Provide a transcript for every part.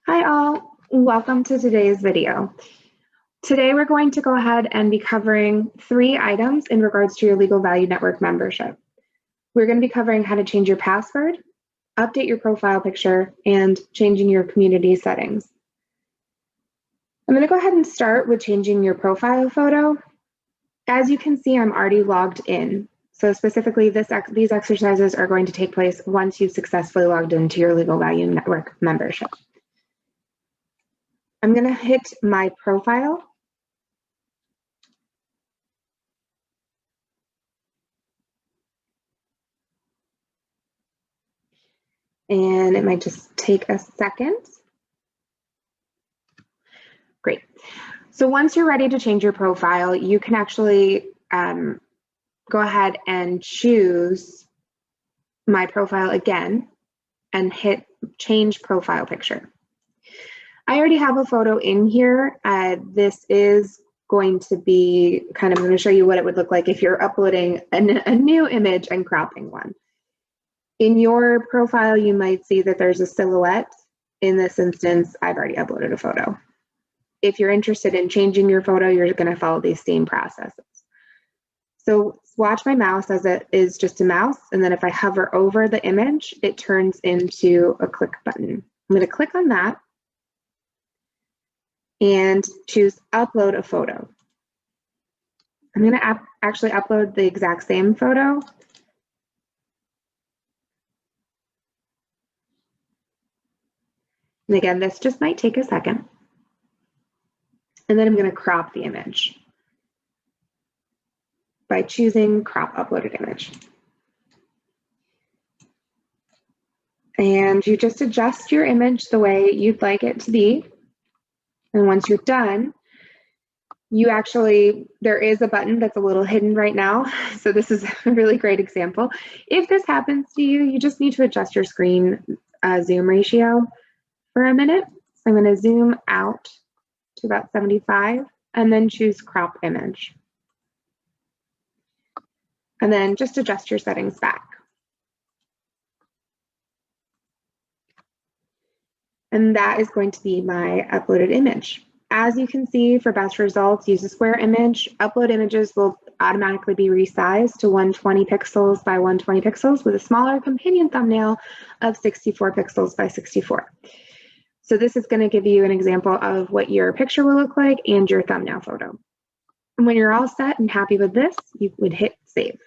Hi all, welcome to today's video. Today we're going to go ahead and be covering 3 items in regards to your Legal Value Network membership. We're going to be covering how to change your password, update your profile picture, and changing your community settings. I'm going to go ahead and start with changing your profile photo. As you can see, I'm already logged in. So specifically, these exercises are going to take place once you've successfully logged into your Legal Value Network membership. I'm going to hit my profile. And it might just take a second. Great. So once you're ready to change your profile, you can actually go ahead and choose my profile again and hit change profile picture. I already have a photo in here. This is going to be I'm going to show you what it would look like if you're uploading a new image and cropping one. In your profile, you might see that there's a silhouette. In this instance, I've already uploaded a photo. If you're interested in changing your photo, you're going to follow these same processes. So watch my mouse as it is just a mouse, and then if I hover over the image, it turns into a click button. I'm going to click on that and choose upload a photo. I'm going to actually upload the exact same photo. And again, this just might take a second. And then I'm going to crop the image by choosing crop uploaded image. And you just adjust your image the way you'd like it to be. And once you're done, there is a button that's a little hidden right now. So this is a really great example. If this happens to you, you just need to adjust your screen zoom ratio for a minute. So I'm going to zoom out to about 75 and then choose crop image. And then just adjust your settings back. And that is going to be my uploaded image. As you can see, for best results, use a square image. Upload images will automatically be resized to 120 pixels by 120 pixels with a smaller companion thumbnail of 64 pixels by 64. So this is going to give you an example of what your picture will look like and your thumbnail photo. And when you're all set and happy with this, you would hit save.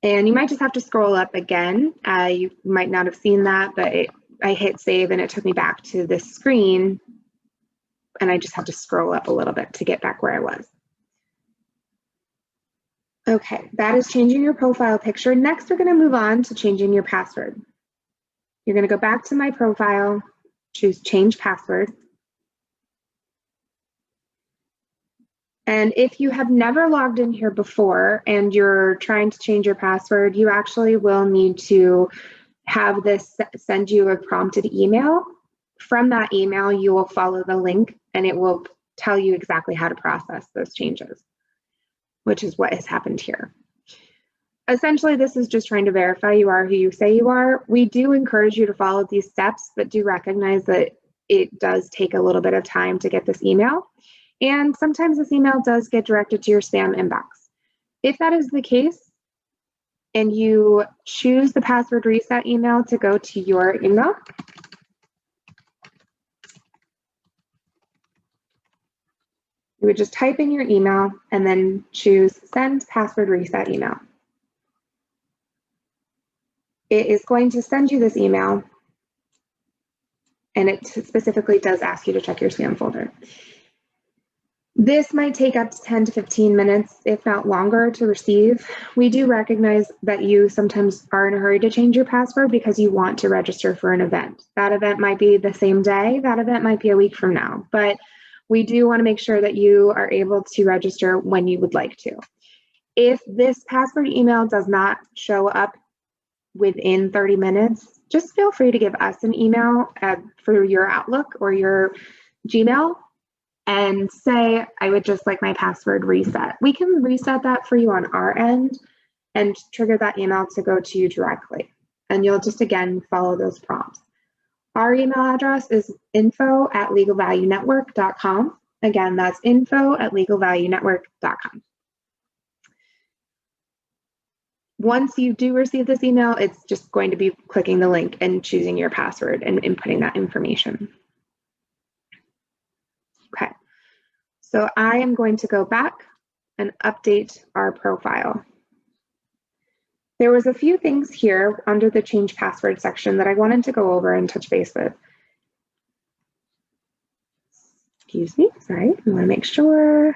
And you might just have to scroll up again. You might not have seen that, but I hit save and it took me back to this screen. And I just have to scroll up a little bit to get back where I was. Okay, that is changing your profile picture. Next, we're going to move on to changing your password. You're going to go back to my profile, choose change password. And if you have never logged in here before and you're trying to change your password, you actually will need to have this send you a prompted email. From that email, you will follow the link and it will tell you exactly how to process those changes, which is what has happened here. Essentially, this is just trying to verify you are who you say you are. We do encourage you to follow these steps, but do recognize that it does take a little bit of time to get this email. And sometimes this email does get directed to your spam inbox. If that is the case, and you choose the password reset email to go to your email, you would just type in your email and then choose send password reset email. It is going to send you this email, and it specifically does ask you to check your spam folder. This might take up to 10 to 15 minutes, if not longer, to receive. We do recognize that you sometimes are in a hurry to change your password because you want to register for an event. That event might be the same day, that event might be a week from now, but we do want to make sure that you are able to register when you would like to. If this password email does not show up within 30 minutes, just feel free to give us an email for your Outlook or your Gmail and say, I would just like my password reset. We can reset that for you on our end and trigger that email to go to you directly. and you'll just again follow those prompts. Our email address is info@legalvaluenetwork.com. Again, that's info@legalvaluenetwork.com. Once you do receive this email, it's just going to be clicking the link and choosing your password and inputting that information. Okay, so I am going to go back and update our profile. There was a few things here under the change password section that I wanted to go over and touch base with. Excuse me, sorry, I want to make sure.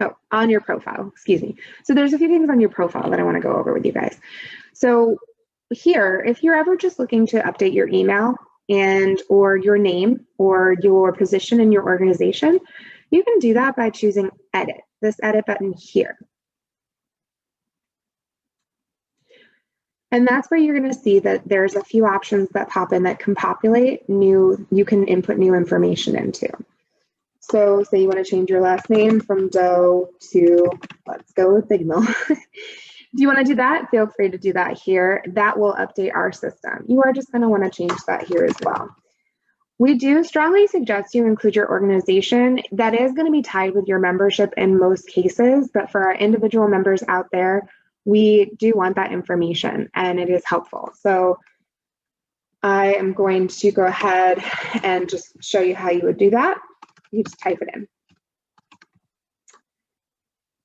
Oh, on your profile, excuse me. So there's a few things on your profile that I want to go over with you guys. So here, if you're ever just looking to update your email and or your name or your position in your organization, you can do that by choosing edit, this edit button here. And that's where you're going to see that there's a few options that pop in that can populate new, you can input new information into. So say you want to change your last name from Doe to, let's go with Bignell. Do you want to do that? Feel free to do that here. That will update our system. You are just going to want to change that here as well. We do strongly suggest you include your organization. That is going to be tied with your membership in most cases, but for our individual members out there, we do want that information and it is helpful. So I am going to go ahead and just show you how you would do that. You just type it in.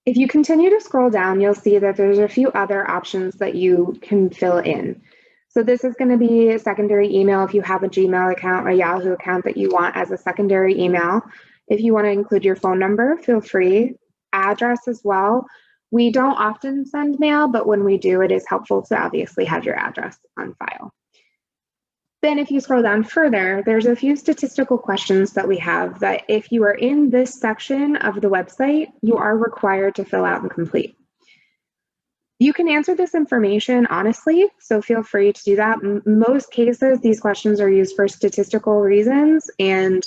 If you continue to scroll down, you'll see that there's a few other options that you can fill in. So this is going to be a secondary email if you have a Gmail account or Yahoo account that you want as a secondary email. If you want to include your phone number, feel free. Address as well. We don't often send mail, but when we do, it is helpful to obviously have your address on file. Then if you scroll down further, there's a few statistical questions that we have that if you are in this section of the website, you are required to fill out and complete. You can answer this information honestly, so feel free to do that. In most cases, these questions are used for statistical reasons, and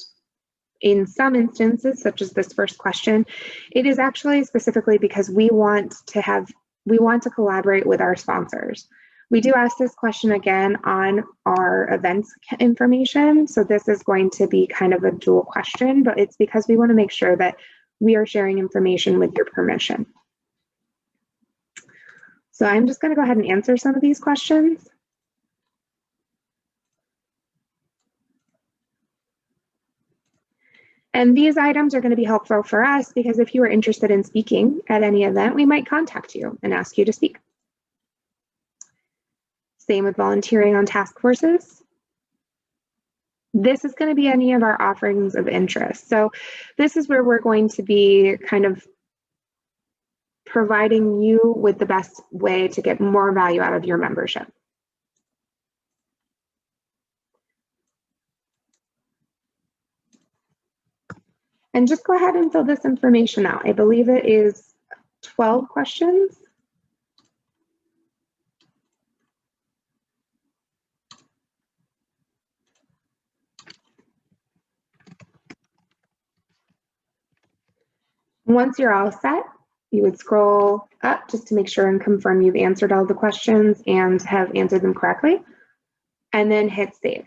in some instances, such as this first question, it is actually specifically because we want to collaborate with our sponsors. We do ask this question again on our events information. So this is going to be kind of a dual question, but it's because we want to make sure that we are sharing information with your permission. So I'm just going to go ahead and answer some of these questions. And these items are going to be helpful for us because if you are interested in speaking at any event, we might contact you and ask you to speak. Same with volunteering on task forces. This is going to be any of our offerings of interest. So this is where we're going to be kind of providing you with the best way to get more value out of your membership. And just go ahead and fill this information out. I believe it is 12 questions. Once you're all set, you would scroll up just to make sure and confirm you've answered all the questions and have answered them correctly, and then hit save.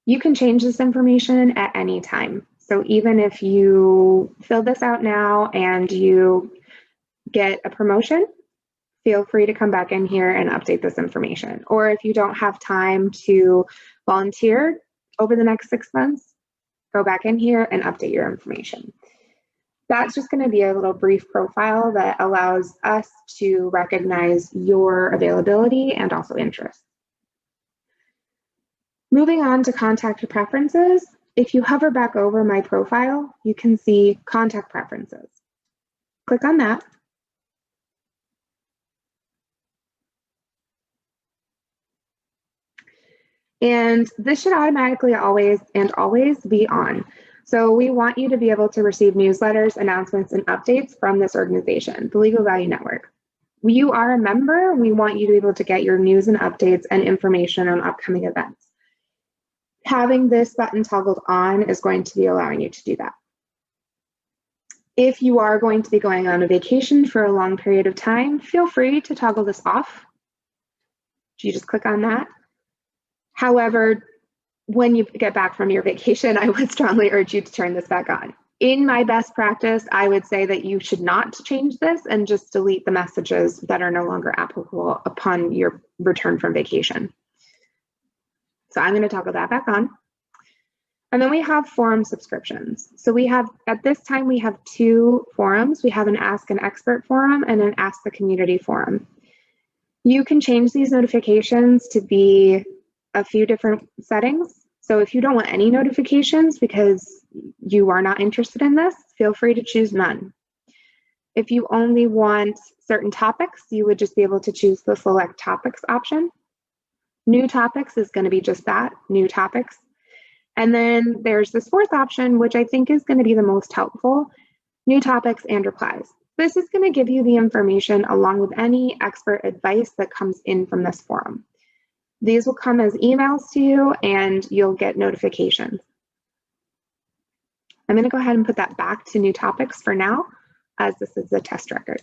You can change this information at any time. So even if you fill this out now and you get a promotion, feel free to come back in here and update this information. Or if you don't have time to volunteer over the next 6 months, go back in here and update your information. That's just going to be a little brief profile that allows us to recognize your availability and also interest. Moving on to contact preferences, if you hover back over my profile, you can see contact preferences. Click on that. And this should automatically always be on. So we want you to be able to receive newsletters, announcements, and updates from this organization, the Legal Value Network. You are a member, we want you to be able to get your news and updates and information on upcoming events. Having this button toggled on is going to be allowing you to do that. If you are going to be going on a vacation for a long period of time, feel free to toggle this off. You just click on that. However, when you get back from your vacation, I would strongly urge you to turn this back on. In my best practice, I would say that you should not change this and just delete the messages that are no longer applicable upon your return from vacation. So I'm going to toggle that back on. And then we have forum subscriptions. So we have, at this time, we have 2 forums. We have an Ask an Expert forum and an Ask the Community forum. You can change these notifications to be a few different settings. So if you don't want any notifications because you are not interested in this, feel free to choose none. If you only want certain topics, you would just be able to choose the Select Topics option. New Topics is going to be just that, New Topics. And then there's this 4th option, which I think is going to be the most helpful, New Topics and Replies. This is going to give you the information along with any expert advice that comes in from this forum. These will come as emails to you and you'll get notifications. I'm going to go ahead and put that back to New Topics for now, as this is a test record.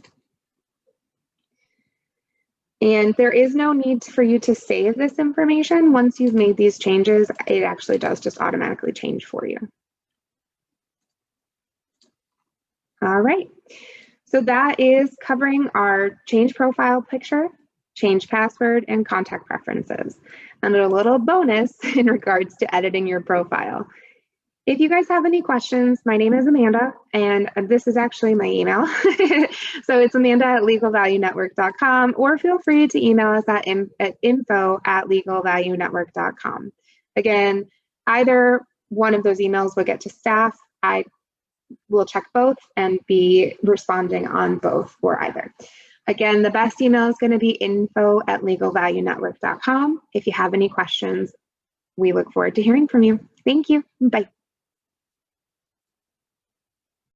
And there is no need for you to save this information. Once you've made these changes, it actually does just automatically change for you. All right, so that is covering our change profile picture, change password, and contact preferences. And a little bonus in regards to editing your profile. If you guys have any questions, my name is Amanda, and this is actually my email. So it's amanda@legalvaluenetwork.com, or feel free to email us at info@legalvaluenetwork.com. Again, either one of those emails will get to staff. I will check both and be responding on both or either. Again, the best email is going to be info@legalvaluenetwork.com. If you have any questions, we look forward to hearing from you. Thank you. Bye.